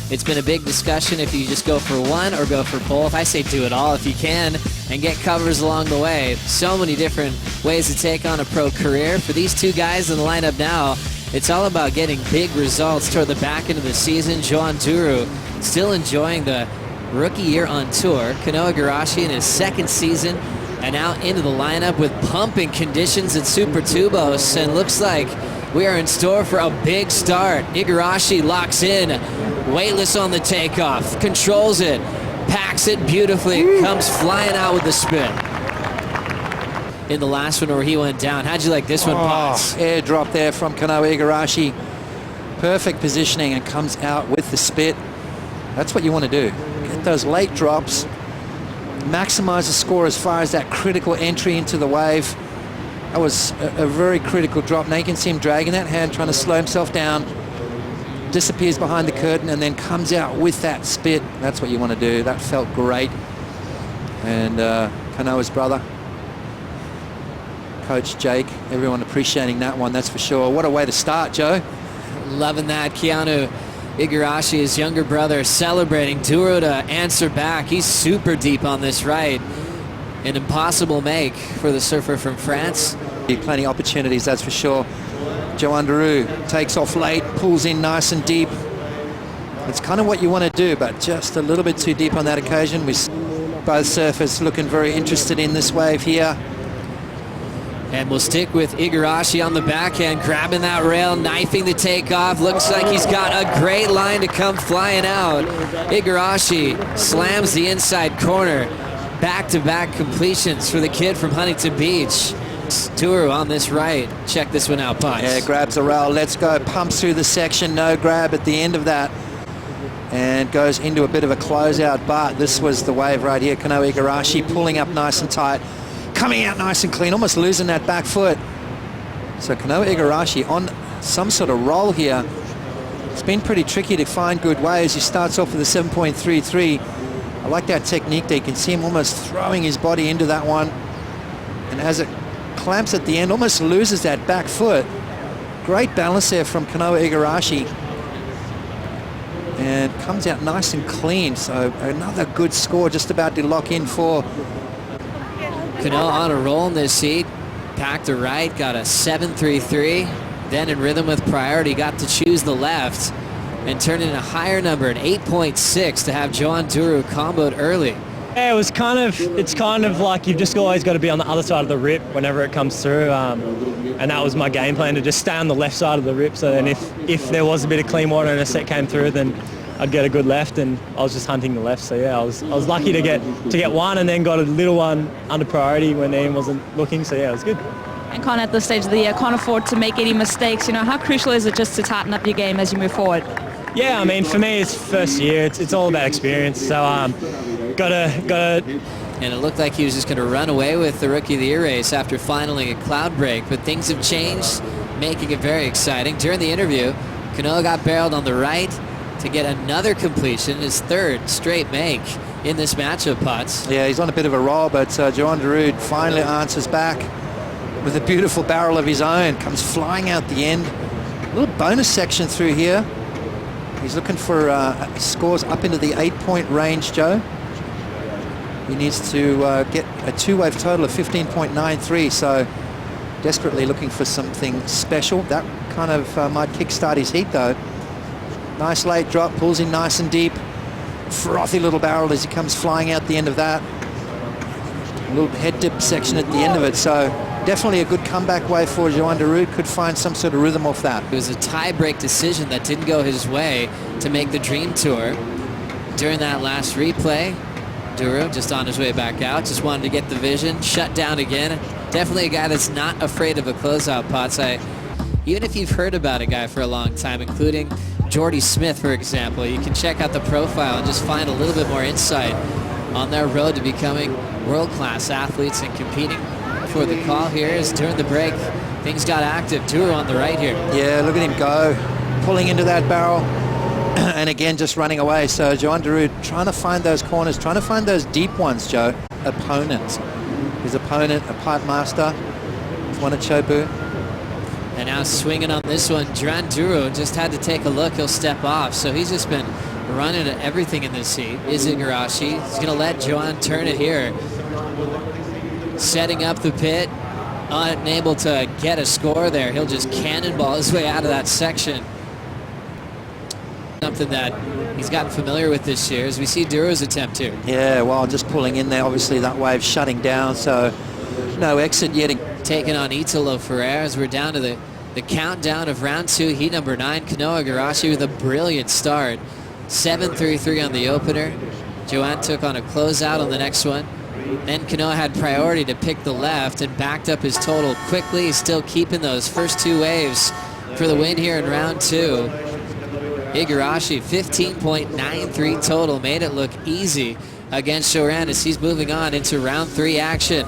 It's been a big discussion if you just go for one or go for both. I say do it all if you can and get covers along the way. So many different ways to take on a pro career. For these two guys in the lineup now, it's all about getting big results toward the back end of the season. Joan Duru still enjoying the rookie year on tour. Kanoa Igarashi in his second season and now into the lineup with pumping conditions at Super Tubos, and looks like we are in store for a big start. Igarashi locks in, weightless on the takeoff, controls it, packs it beautifully, comes flying out with the spin. In the last one where he went down, how'd you like this one, Potts? Airdrop there from Kanoa Igarashi. Perfect positioning and comes out with the spit. That's what you want to do. Get those late drops, maximize the score as far as that critical entry into the wave. That was a very critical drop. Now you can see him dragging that hand, trying to slow himself down, disappears behind the curtain, and then comes out with that spit. That's what you want to do. That felt great. And Kanoa's brother, Coach Jake, everyone appreciating that one, that's for sure. What a way to start, Joe. Loving that. Kanoa Igarashi, his younger brother, celebrating. Duru to answer back. He's super deep on this right. An impossible make for the surfer from France. Plenty of opportunities, that's for sure. Joan Duru takes off late, pulls in nice and deep. It's kind of what you want to do, but just a little bit too deep on that occasion. We both surfers looking very interested in this wave here. And we'll stick with Igarashi on the backhand, grabbing that rail, knifing the takeoff. Looks like he's got a great line to come flying out. Igarashi slams the inside corner. Back-to-back completions for the kid from Huntington Beach. Duru on this right. Check this one out, Potts. Yeah, grabs the rail, lets go, pumps through the section, no grab at the end of that, and goes into a bit of a closeout, but this was the wave right here. Kanoa Igarashi pulling up nice and tight, coming out nice and clean, almost losing that back foot. So Kanoa Igarashi on some sort of roll here. It's been pretty tricky to find good waves. He starts off with a 7.33. I like that technique there. You can see him almost throwing his body into that one. And as it clamps at the end, almost loses that back foot. Great balance there from Kanoa Igarashi. And comes out nice and clean. So another good score just about to lock in for Kanoa on a roll in this heat. Packed to right, got a 7.33. Then in rhythm with priority, got to choose the left and turned in a higher number, an 8.6, to have Joan Duru comboed early. Yeah, it's kind of like you've just always got to be on the other side of the rip whenever it comes through. And that was my game plan, to just stay on the left side of the rip. So then if there was a bit of clean water and a set came through, then I'd get a good left, and I was just hunting the left. So yeah, I was lucky to get one, and then got a little one under priority when Ian wasn't looking. So yeah, it was good. And Con, at this stage of the year, can't afford to make any mistakes. You know, how crucial is it just to tighten up your game as you move forward? Yeah, I mean, for me, it's first year. It's all about experience. So gotta. And it looked like he was just going to run away with the Rookie of the Year race after finally a cloud break, but things have changed, making it very exciting. During the interview, Kanoa got barreled on the right to get another completion, his third straight make in this matchup, Potts. Yeah, he's on a bit of a roll, but Joan Duru finally answers back with a beautiful barrel of his own. Comes flying out the end. A little bonus section through here. He's looking for scores up into the 8-point range, Joe. He needs to get a two-wave total of 15.93, so desperately looking for something special. That kind of might kickstart his heat, though. Nice late drop, pulls in nice and deep. Frothy little barrel as he comes flying out the end of that. A little head dip section at the end of it, so definitely a good comeback wave for Joan Duru. Could find some sort of rhythm off that. It was a tie-break decision that didn't go his way to make the Dream Tour. During that last replay, Duru just on his way back out, just wanted to get the vision, shut down again. Definitely a guy that's not afraid of a closeout, Potts. Even if you've heard about a guy for a long time, including Jordy Smith, for example, you can check out the profile and just find a little bit more insight on their road to becoming world-class athletes and competing for the call here. Is during the break, things got active. Duru on the right here. Yeah, look at him go, pulling into that barrel, and again just running away. So Joan Duru trying to find those corners, trying to find those deep ones, Joe. Opponents. His opponent, a pipe master, one at Chobu. And now swinging on this one, Joan Duru just had to take a look. He'll step off. So he's just been running at everything in this heat is Igarashi. He's going to let Joan turn it here. Setting up the pit, unable to get a score there. He'll just cannonball his way out of that section. Something that he's gotten familiar with this year as we see Duru's attempt here. Yeah, well, just pulling in there. Obviously, that wave shutting down, so no exit yet. Taking on Italo Ferrer as we're down to the countdown of round 2, heat number 9. Kanoa Igarashi with a brilliant start. 7.33 on the opener. Joan took on a closeout on the next one. Then Kanoa had priority to pick the left and backed up his total quickly. He's still keeping those first 2 waves for the win here in round 2. Igarashi, 15.93 total, made it look easy against Joan as he's moving on into round 3 action.